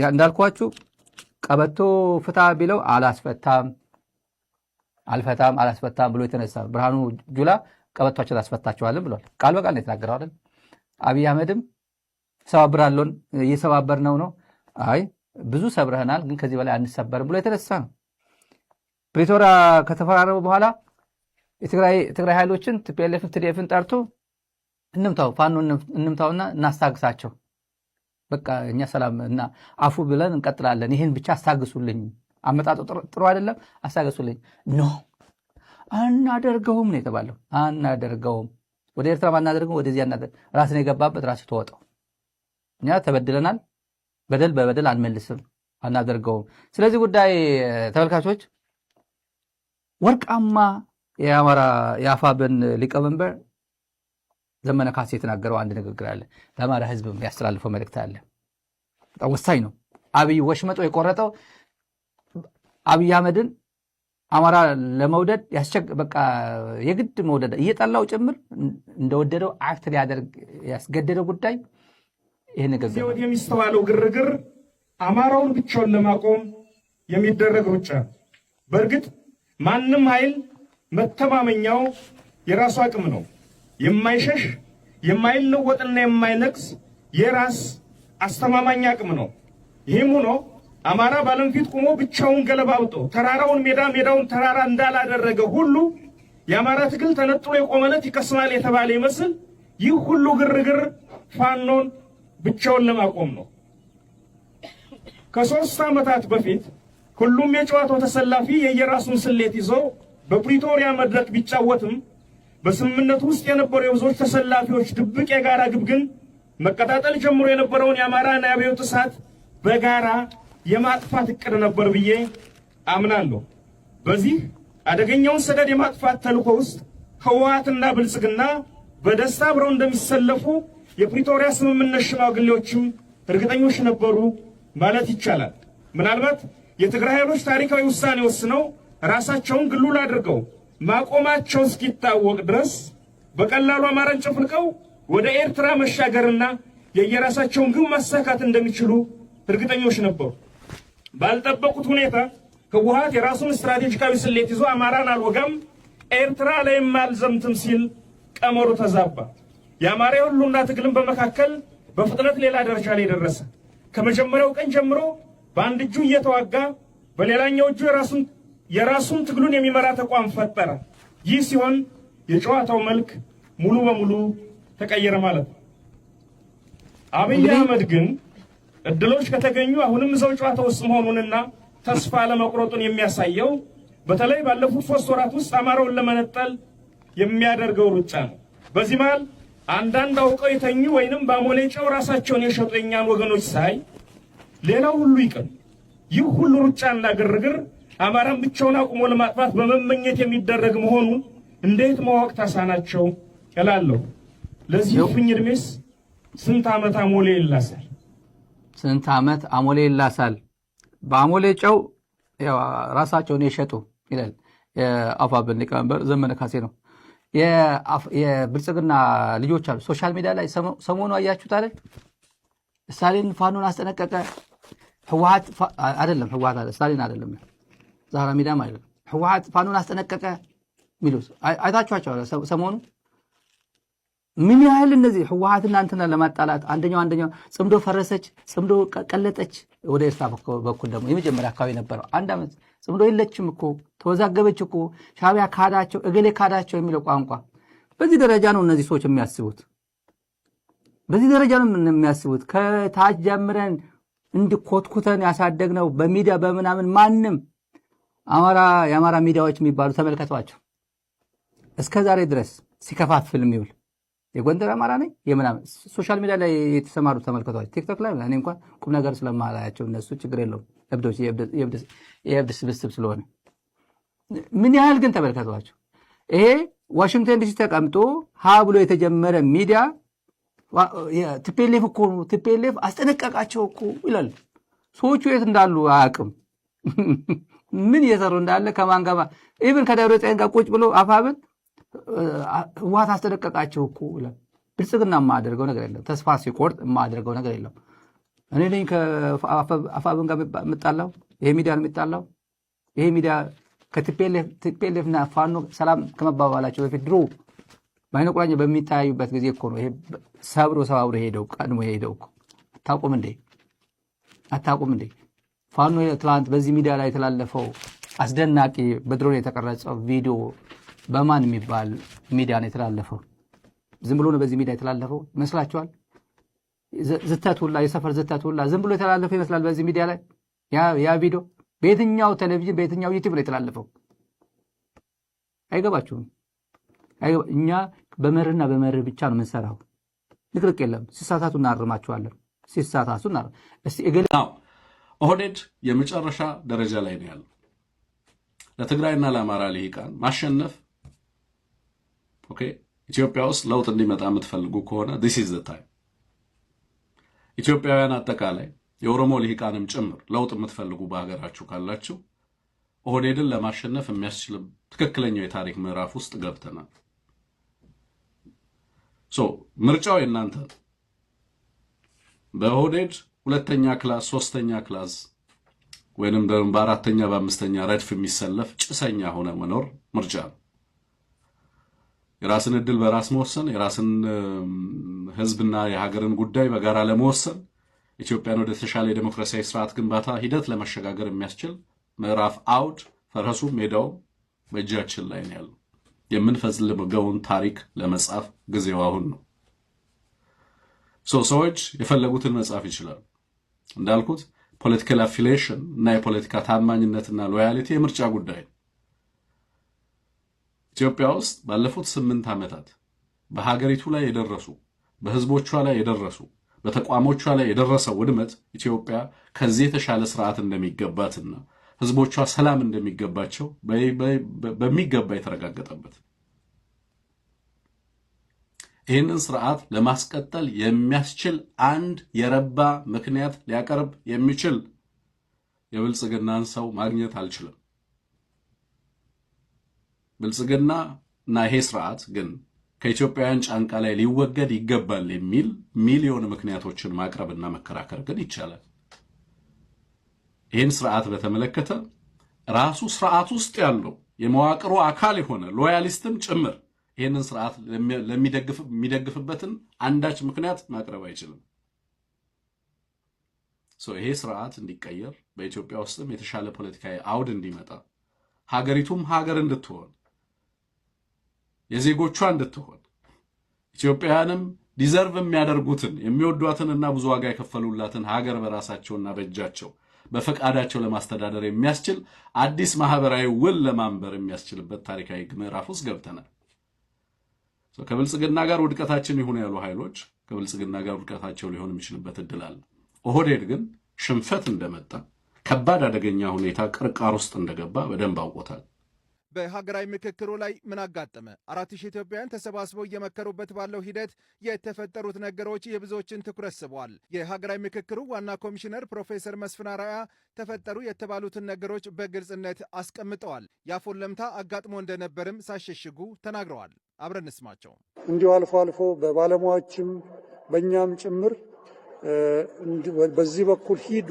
እንዳልኳችሁ ቀበቶ ፍታ ቢለው አላስፈታም ብሎ የተነሳ ብርሃኑ ጁላ ቀበቷችን አስፈታቸዋለን ብሏል። ቃል በቃል ነው የተናገረው አይደል? አብይ አህመድም ሰባብራለውን እየሰባበርነው ነው። አይ ብዙ ሰብረህናል፣ ግን ከዚህ በላይ አንሰበርም ብሎ የተነሳ ነው። ፕሪቶሪያ ከተፈራረሙ በኋላ የትግራይ ኃይሎችን ቲፒኤልኤፍ ቲዲኤፍን ጠርቶ እንምታው ፋኖ እንምታውና እናስታግሳቸው፣ በቃ እኛ ሰላም እና አፉ ብለን እንቀጥላለን፣ ይህን ብቻ አስታግሱልኝ፣ አመጣጡ ጥሩ አይደለም አስታግሱልኝ። ኖ አናደርገውም ነው የተባለው። አናደርገውም፣ ወደ ኤርትራ ማናደርገው፣ ወደዚያ ራስን የገባበት ራስ ተወጣው። እኛ ተበድለናል፣ በደል በበደል አንመልስም፣ አናደርገውም። ስለዚህ ጉዳይ ተመልካቾች ወርቃማ የአፋብን ሊቀመንበር ዘመነ ካሴ የተናገረው አንድ ንግግር አለ። ለአማራ ህዝብ የሚያስተላልፈው መልእክት አለ። በጣም ወሳኝ ነው። አብይ ወሽመጦ የቆረጠው አብይ አህመድን አማራ ለመውደድ በቃ የግድ መውደድ እየጠላው ጭምር እንደወደደው አክት ሊያደርግ ያስገደደው ጉዳይ ይሄ ንግግር ነው። የሚስተዋለው ግርግር አማራውን ብቻውን ለማቆም የሚደረግ ሩጫ። በእርግጥ ማንም ኃይል መተማመኛው የራሱ አቅም ነው። የማይሸሽ የማይለወጥና የማይነቅስ የራስ አስተማማኝ አቅም ነው። ይህም ሆኖ አማራ ባለም ፊት ቆሞ ብቻውን ገለባብጦ ተራራውን ሜዳውን ተራራ እንዳላደረገ ሁሉ የአማራ ትግል ተነጥሎ የቆመለት ይከስማል የተባለ ይመስል ይህ ሁሉ ግርግር ፋኖን ብቻውን ለማቆም ነው። ከ3 ዓመታት በፊት ሁሉም የጨዋታው ተሰላፊ የየራሱን ስሌት ይዞ በፕሪቶሪያ መድረክ ቢጫወትም በስምምነቱ ውስጥ የነበሩ የብዙዎች ተሰላፊዎች ድብቅ የጋራ ግብ ግን መቀጣጠል ጀምሮ የነበረውን የአማራና የአብዮት እሳት በጋራ የማጥፋት እቅድ ነበር ብዬ አምናለሁ። በዚህ አደገኛውን ሰደድ የማጥፋት ተልዕኮ ውስጥ ህወሓትና ብልጽግና በደስታ አብረው እንደሚሰለፉ የፕሪቶሪያ ስምምነት ሽማግሌዎችም እርግጠኞች ነበሩ ማለት ይቻላል። ምናልባት የትግራይ ኃይሎች ታሪካዊ ውሳኔ ወስነው ራሳቸውን ግሉል አድርገው ማቆማቸው እስኪታወቅ ድረስ በቀላሉ አማራን ጨፍልቀው ወደ ኤርትራ መሻገርና የየራሳቸውን ግብ ማሳካት እንደሚችሉ እርግጠኞች ነበሩ። ባልጠበቁት ሁኔታ ህወሓት የራሱን ስትራቴጂካዊ ስሌት ይዞ አማራን አልወጋም፣ ኤርትራ ላይም አልዘምትም ሲል ቀመሩ ተዛባ። የአማራ ሁሉና ትግልን በመካከል በፍጥነት ሌላ ደረጃ ላይ ደረሰ። ከመጀመሪያው ቀን ጀምሮ በአንድ እጁ እየተዋጋ በሌላኛው እጁ የራሱን ትግሉን የሚመራ ተቋም ፈጠረ። ይህ ሲሆን የጨዋታው መልክ ሙሉ በሙሉ ተቀየረ ማለት ነው። አብይ አህመድ ግን እድሎች ከተገኙ አሁንም እዛው ጨዋታ ውስጥ መሆኑንና ተስፋ ለመቁረጡን የሚያሳየው በተለይ ባለፉት 3 ወራት ውስጥ አማራውን ለመነጠል የሚያደርገው ሩጫ ነው። በዚህ መሃል አንዳንድ አውቀው የተኙ ወይንም በአሞሌ ጨው ራሳቸውን የሸጡ የኛን ወገኖች ሳይ ሌላው ሁሉ ይቅር፣ ይህ ሁሉ ሩጫና ግርግር አማራን ብቻውን አቁሞ ለማጥፋት በመመኘት የሚደረግ መሆኑን እንዴት ማወቅ ታሳናቸው እላለሁ። ለዚህ ፍኝ እድሜስ ስንት ዓመት አሞሌ ይላሳል? ስንት ዓመት አሞሌ ይላሳል? በአሞሌ ጨው ራሳቸውን የሸጡ ይላል የአፋብን ሊቀመንበር ዘመነ ካሴ ነው። የብልጽግና ልጆች አሉ ሶሻል ሚዲያ ላይ ሰሞኑ አያችሁት አይደል? ስታሊን ፋኖን አስጠነቀቀ። ህወሓት አይደለም ስታሊን አይደለም ዛራ ሚዲያ ማለት ነው። ህወሓት ፋኖን አስጠነቀቀ ሚሉስ አይታችኋቸው ሰሞኑ ምን ያህል እነዚህ ህወሓትና እንትና ለማጣላት አንደኛው ጽምዶ ፈረሰች፣ ጽምዶ ቀለጠች። ወደ ኤርትራ በኩል ደግሞ የመጀመሪያ አካባቢ ነበረው 1 ዓመት ጽምዶ የለችም እኮ ተወዛገበች እኮ ሻዕቢያ ካዳቸው እገሌ ካዳቸው የሚለው ቋንቋ። በዚህ ደረጃ ነው እነዚህ ሰዎች የሚያስቡት። በዚህ ደረጃ ነው የሚያስቡት። ከታች ጀምረን እንድኮትኩተን ያሳደግነው በሚዲያ በምናምን ማንም የአማራ ሚዲያዎች የሚባሉ ተመልከቷቸው እስከ ዛሬ ድረስ ሲከፋፍል የሚውል የጎንደር አማራ ነኝ የምናምን ሶሻል ሚዲያ ላይ የተሰማሩ ተመልከቷቸው። ቲክቶክ ላይ እኔ እንኳን ቁም ነገር ስለማላያቸው እነሱ ችግር የለውም እብዶች የእብድ ስብስብ ስለሆነ ምን ያህል ግን ተመልከቷቸው። ይሄ ዋሽንግተን ዲሲ ተቀምጦ ሀ ብሎ የተጀመረ ሚዲያ ቲፒኤልኤፍ እኮ ቲፒኤልኤፍ አስጠነቀቃቸው እኮ ይላል። ሰዎቹ የት እንዳሉ አያውቅም። ምን እየሰሩ እንዳለ ከማን ጋር ኢቭን ከደብረ ጽዮን ጋር ቁጭ ብሎ አፋብን ህወሓት አስጠነቀቃቸው እኮ ይላል። ብልጽግና የማያደርገው ነገር የለም። ተስፋ ሲቆርጥ የማያደርገው ነገር የለም። እኔ ነኝ ከአፋብን ጋር የምጣላው? ይሄ ሚዲያ ነው የሚጣላው? ይሄ ሚዲያ ከቲፒኤልኤፍና ፋኖ ሰላም ከመባባላቸው በፊት ድሮ በዓይነ ቁራኛ በሚታያዩበት ጊዜ እኮ ነው ይሄ ሰባብሮ ሄደው ቀድሞ ሄደው እኮ። አታውቁም እንዴ? ፋኖ ትላንት በዚህ ሚዲያ ላይ የተላለፈው አስደናቂ በድሮን የተቀረጸው ቪዲዮ በማን የሚባል ሚዲያ ነው የተላለፈው? ዝም ብሎ ነው በዚህ ሚዲያ የተላለፈው ይመስላችኋል? ዝተት ሁላ የሰፈር ዝተት ሁላ ዝም ብሎ የተላለፈው ይመስላል በዚህ ሚዲያ ላይ ያ ቪዲዮ በየትኛው ቴሌቪዥን በየትኛው ዩቲዩብ ላይ የተላለፈው? አይገባችሁም? እኛ በመርህና በመርህ ብቻ ነው የምንሰራው። ንቅርቅ የለም። ሲሳሳቱ እናርማቸዋለን። ሲሳሳቱ ኦህዴድ የመጨረሻ ደረጃ ላይ ነው ያለው። ለትግራይና ለአማራ ልሂቃን ማሸነፍ ኦኬ፣ ኢትዮጵያ ውስጥ ለውጥ እንዲመጣ የምትፈልጉ ከሆነ this is the time። ኢትዮጵያውያን አጠቃላይ የኦሮሞ ልሂቃንም ጭምር ለውጥ የምትፈልጉ በሀገራችሁ ካላችሁ ኦህዴድን ለማሸነፍ የሚያስችል ትክክለኛው የታሪክ ምዕራፍ ውስጥ ገብተናል። ምርጫው የእናንተ ነው። በኦህዴድ ሁለተኛ ክላስ ሶስተኛ ክላስ ወይንም ደግሞ በአራተኛ በአምስተኛ ረድፍ የሚሰለፍ ጭሰኛ ሆነ መኖር ምርጫ ነው። የራስን እድል በራስ መወሰን፣ የራስን ህዝብና የሀገርን ጉዳይ በጋራ ለመወሰን፣ ኢትዮጵያን ወደ ተሻለ የዲሞክራሲያዊ ስርዓት ግንባታ ሂደት ለመሸጋገር የሚያስችል ምዕራፍ አውድ ፈረሱ ሜዳው በእጃችን ላይ ነው ያለው። የምንፈልገውን ታሪክ ለመጻፍ ጊዜው አሁን ነው። ሰዎች የፈለጉትን መጻፍ ይችላሉ። እንዳልኩት ፖለቲካል አፊሊዬሽን እና የፖለቲካ ታማኝነትና ሎያሊቲ የምርጫ ጉዳይ ነው። ኢትዮጵያ ውስጥ ባለፉት 8 ዓመታት በሀገሪቱ ላይ የደረሱ በህዝቦቿ ላይ የደረሱ በተቋሞቿ ላይ የደረሰው ውድመት ኢትዮጵያ ከዚህ የተሻለ ስርዓት እንደሚገባትና ህዝቦቿ ሰላም እንደሚገባቸው በሚገባ የተረጋገጠበት ይህንን ስርዓት ለማስቀጠል የሚያስችል አንድ የረባ ምክንያት ሊያቀርብ የሚችል የብልጽግናን ሰው ማግኘት አልችልም። ብልጽግና እና ይሄ ስርዓት ግን ከኢትዮጵያውያን ጫንቃ ላይ ሊወገድ ይገባል የሚል ሚሊዮን ምክንያቶችን ማቅረብና መከራከር ግን ይቻላል። ይህን ስርዓት በተመለከተ ራሱ ስርዓት ውስጥ ያለው የመዋቅሩ አካል የሆነ ሎያሊስትም ጭምር ይህንን ስርዓት የሚደግፍበትን አንዳች ምክንያት ማቅረብ አይችልም። ይሄ ስርዓት እንዲቀየር በኢትዮጵያ ውስጥም የተሻለ ፖለቲካዊ አውድ እንዲመጣ ሀገሪቱም ሀገር እንድትሆን የዜጎቿ እንድትሆን ኢትዮጵያውያንም ዲዘርቭ የሚያደርጉትን የሚወዷትንና ብዙ ዋጋ የከፈሉላትን ሀገር በራሳቸውና በእጃቸው በፈቃዳቸው ለማስተዳደር የሚያስችል አዲስ ማህበራዊ ውል ለማንበር የሚያስችልበት ታሪካዊ ምዕራፍ ውስጥ ገብተናል። ከብልጽግና ጋር ውድቀታችን ይሁን ያሉ ኃይሎች ከብልጽግና ጋር ውድቀታቸው ሊሆን የሚችልበት እድል አለ። ኦህዴድ ግን ሽንፈት እንደመጣ ከባድ አደገኛ ሁኔታ ቅርቃር ውስጥ እንደገባ በደንብ አውቆታል። በሀገራዊ ምክክሩ ላይ ምን አጋጠመ? 4000 ኢትዮጵያውያን ተሰባስበው እየመከሩበት ባለው ሂደት የተፈጠሩት ነገሮች የብዙዎችን ትኩረት ስበዋል። የሀገራዊ ምክክሩ ዋና ኮሚሽነር ፕሮፌሰር መስፍን አርአያ ተፈጠሩ የተባሉትን ነገሮች በግልጽነት አስቀምጠዋል። የአፎን ለምታ አጋጥሞ እንደነበርም ሳይሸሽጉ ተናግረዋል። አብረን እንስማቸው። እንዲሁ አልፎ አልፎ በባለሙያዎችም በእኛም ጭምር በዚህ በኩል ሂዱ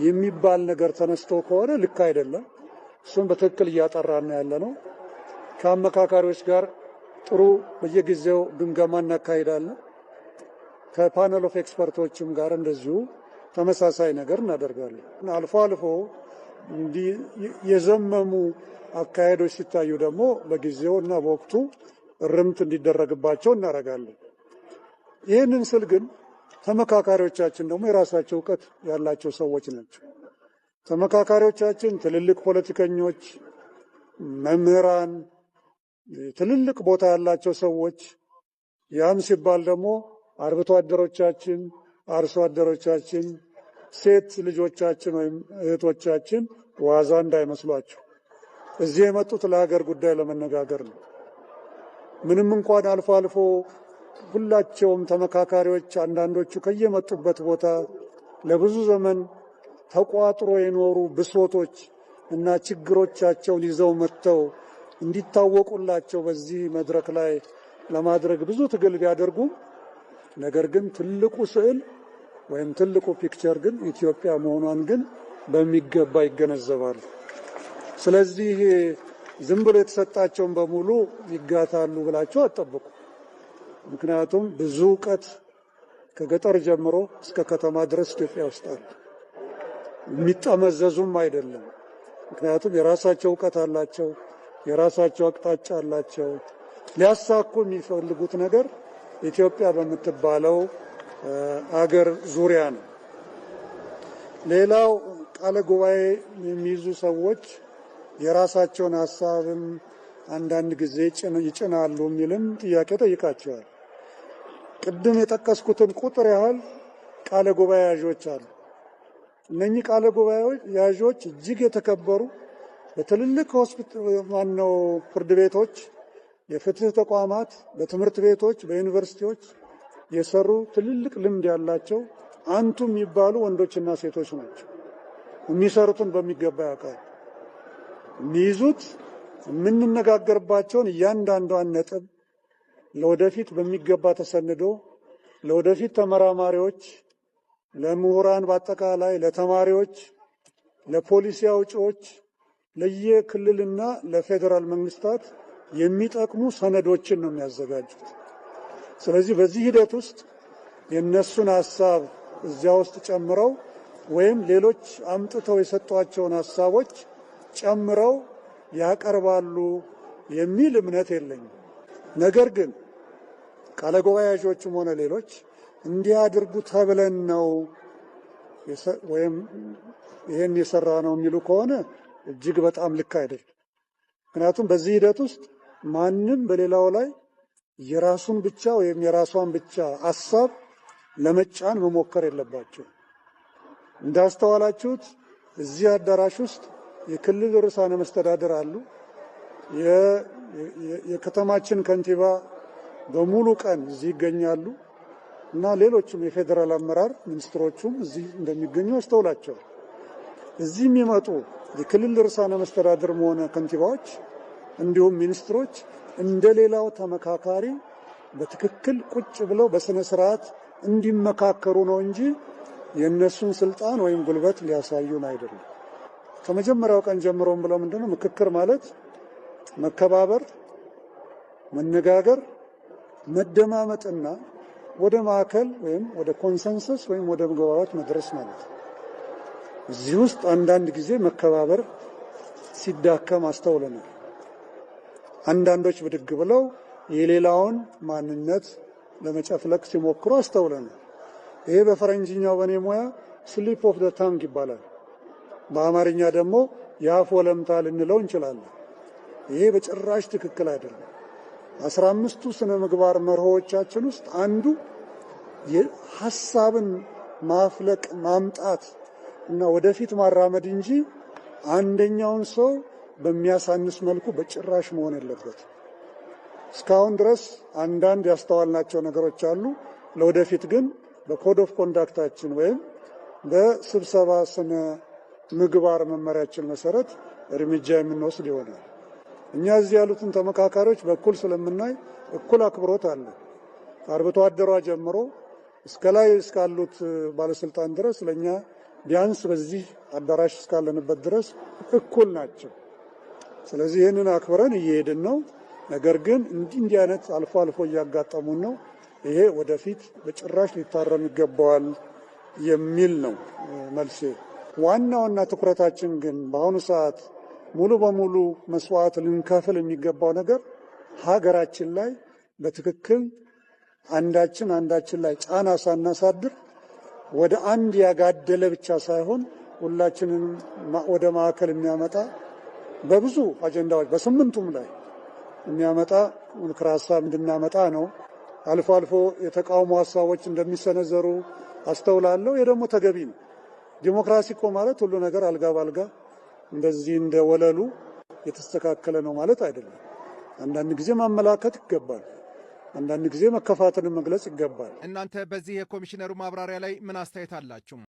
የሚባል ነገር ተነስቶ ከሆነ ልክ አይደለም። እሱን በትክክል እያጠራን ያለ ነው። ከአመካካሪዎች ጋር ጥሩ በየጊዜው ግምገማ እናካሂዳለን። ከፓነል ኦፍ ኤክስፐርቶችም ጋር እንደዚሁ ተመሳሳይ ነገር እናደርጋለን። አልፎ አልፎ እንዲህ የዘመሙ አካሄዶች ሲታዩ ደግሞ በጊዜው እና በወቅቱ እርምት እንዲደረግባቸው እናደርጋለን። ይህንን ስል ግን ተመካካሪዎቻችን ደግሞ የራሳቸው እውቀት ያላቸው ሰዎች ናቸው። ተመካካሪዎቻችን ትልልቅ ፖለቲከኞች፣ መምህራን፣ ትልልቅ ቦታ ያላቸው ሰዎች፣ ያም ሲባል ደግሞ አርብቶ አደሮቻችን፣ አርሶ አደሮቻችን፣ ሴት ልጆቻችን ወይም እህቶቻችን ዋዛ እንዳይመስሏቸው። እዚህ የመጡት ለሀገር ጉዳይ ለመነጋገር ነው። ምንም እንኳን አልፎ አልፎ ሁላቸውም ተመካካሪዎች አንዳንዶቹ ከየመጡበት ቦታ ለብዙ ዘመን ተቋጥሮ የኖሩ ብሶቶች እና ችግሮቻቸውን ይዘው መጥተው እንዲታወቁላቸው በዚህ መድረክ ላይ ለማድረግ ብዙ ትግል ቢያደርጉም ነገር ግን ትልቁ ስዕል ወይም ትልቁ ፒክቸር ግን ኢትዮጵያ መሆኗን ግን በሚገባ ይገነዘባሉ። ስለዚህ ዝም ብሎ የተሰጣቸውን በሙሉ ይጋታሉ ብላችሁ አትጠብቁ። ምክንያቱም ብዙ እውቀት ከገጠር ጀምሮ እስከ ከተማ ድረስ ኢትዮጵያ ውስጥ አለ። የሚጠመዘዙም አይደለም። ምክንያቱም የራሳቸው እውቀት አላቸው፣ የራሳቸው አቅጣጫ አላቸው። ሊያሳኩ የሚፈልጉት ነገር ኢትዮጵያ በምትባለው አገር ዙሪያ ነው። ሌላው ቃለ ጉባኤ የሚይዙ ሰዎች የራሳቸውን ሀሳብም አንዳንድ ጊዜ ይጭናሉ የሚልም ጥያቄ ጠይቃቸዋል። ቅድም የጠቀስኩትን ቁጥር ያህል ቃለ ጉባኤ ያዦች አሉ። እነኚህ ቃለ ጉባኤ ያዦች እጅግ የተከበሩ በትልልቅ ፍርድ ቤቶች፣ የፍትህ ተቋማት፣ በትምህርት ቤቶች፣ በዩኒቨርሲቲዎች የሰሩ ትልልቅ ልምድ ያላቸው አንቱ የሚባሉ ወንዶችና ሴቶች ናቸው። የሚሰሩትን በሚገባ ያውቃሉ። የሚይዙት የምንነጋገርባቸውን እያንዳንዷን ነጥብ ለወደፊት በሚገባ ተሰንዶ ለወደፊት ተመራማሪዎች፣ ለምሁራን፣ በአጠቃላይ ለተማሪዎች፣ ለፖሊሲ አውጪዎች፣ ለየክልልና ለፌዴራል መንግስታት የሚጠቅሙ ሰነዶችን ነው የሚያዘጋጁት። ስለዚህ በዚህ ሂደት ውስጥ የነሱን ሐሳብ እዚያ ውስጥ ጨምረው ወይም ሌሎች አምጥተው የሰጧቸውን ሐሳቦች ጨምረው ያቀርባሉ የሚል እምነት የለኝም። ነገር ግን ቃለ ጉባኤያዦችም ሆነ ሌሎች እንዲህ አድርጉ ተብለን ነው ወይም ይሄን የሰራ ነው የሚሉ ከሆነ እጅግ በጣም ልክ አይደለም። ምክንያቱም በዚህ ሂደት ውስጥ ማንም በሌላው ላይ የራሱን ብቻ ወይም የራሷን ብቻ ሐሳብ ለመጫን መሞከር የለባቸው። እንዳስተዋላችሁት እዚህ አዳራሽ ውስጥ የክልል ርዕሳነ መስተዳድር አሉ። የከተማችን ከንቲባ በሙሉ ቀን እዚህ ይገኛሉ እና ሌሎችም የፌዴራል አመራር ሚኒስትሮቹም እዚህ እንደሚገኙ አስተውላቸዋል። እዚህ የሚመጡ የክልል ርዕሳነ መስተዳድር ሆነ ከንቲባዎች እንዲሁም ሚኒስትሮች እንደሌላው ተመካካሪ በትክክል ቁጭ ብለው በስነ ስርዓት እንዲመካከሩ ነው እንጂ የነሱን ስልጣን ወይም ጉልበት ሊያሳዩን አይደለም። ከመጀመሪያው ቀን ጀምሮም ብለው ምንድነው ምክክር ማለት መከባበር፣ መነጋገር፣ መደማመጥና ወደ ማዕከል ወይም ወደ ኮንሰንሰስ ወይም ወደ መግባባት መድረስ ማለት ነው። እዚህ ውስጥ አንዳንድ ጊዜ መከባበር ሲዳከም አስተውለናል። አንዳንዶች ብድግ ብለው የሌላውን ማንነት ለመጨፍለቅ ሲሞክሩ አስተውለናል። ይሄ በፈረንጅኛው በኔ ሙያ ስሊፕ ኦፍ ዘ ታንግ ይባላል። በአማርኛ ደግሞ የአፍ ወለምታ ልንለው እንችላለን። ይሄ በጭራሽ ትክክል አይደለም። 15ቱ ስነ ምግባር መርሆቻችን ውስጥ አንዱ የሐሳብን ማፍለቅ ማምጣት እና ወደፊት ማራመድ እንጂ አንደኛውን ሰው በሚያሳንስ መልኩ በጭራሽ መሆን የለበት። እስካሁን ድረስ አንዳንድ ያስተዋልናቸው ነገሮች አሉ። ለወደፊት ግን በኮድ ኦፍ ኮንዳክታችን ወይም በስብሰባ ስነ ምግባር መመሪያችን መሰረት እርምጃ የምንወስድ ይሆናል። እኛ እዚህ ያሉትን ተመካካሪዎች በኩል ስለምናይ እኩል አክብሮት አለ። ከአርብቶ አደሯ ጀምሮ እስከ ላይ እስካሉት ባለስልጣን ድረስ ለኛ ቢያንስ በዚህ አዳራሽ እስካለንበት ድረስ እኩል ናቸው። ስለዚህ ይህንን አክብረን እየሄድን ነው። ነገር ግን እንዲህ አይነት አልፎ አልፎ እያጋጠሙን ነው። ይሄ ወደፊት በጭራሽ ሊታረም ይገባዋል የሚል ነው መልሴ። ዋናውና ትኩረታችን ግን በአሁኑ ሰዓት ሙሉ በሙሉ መስዋዕት ልንከፍል የሚገባው ነገር ሀገራችን ላይ በትክክል አንዳችን ላይ ጫና ሳናሳድር ወደ አንድ ያጋደለ ብቻ ሳይሆን ሁላችንን ወደ ማዕከል የሚያመጣ በብዙ አጀንዳዎች በስምንቱም ላይ የሚያመጣ ምክረ ሀሳብ እንድናመጣ ነው። አልፎ አልፎ የተቃውሞ ሀሳቦች እንደሚሰነዘሩ አስተውላለሁ። ይህ ደግሞ ተገቢ ነው። ዲሞክራሲ እኮ ማለት ሁሉ ነገር አልጋ ባልጋ እንደዚህ እንደ ወለሉ የተስተካከለ ነው ማለት አይደለም። አንዳንድ ጊዜ ማመላከት ይገባል። አንዳንድ ጊዜ መከፋትን መግለጽ ይገባል። እናንተ በዚህ የኮሚሽነሩ ማብራሪያ ላይ ምን አስተያየት አላችሁ?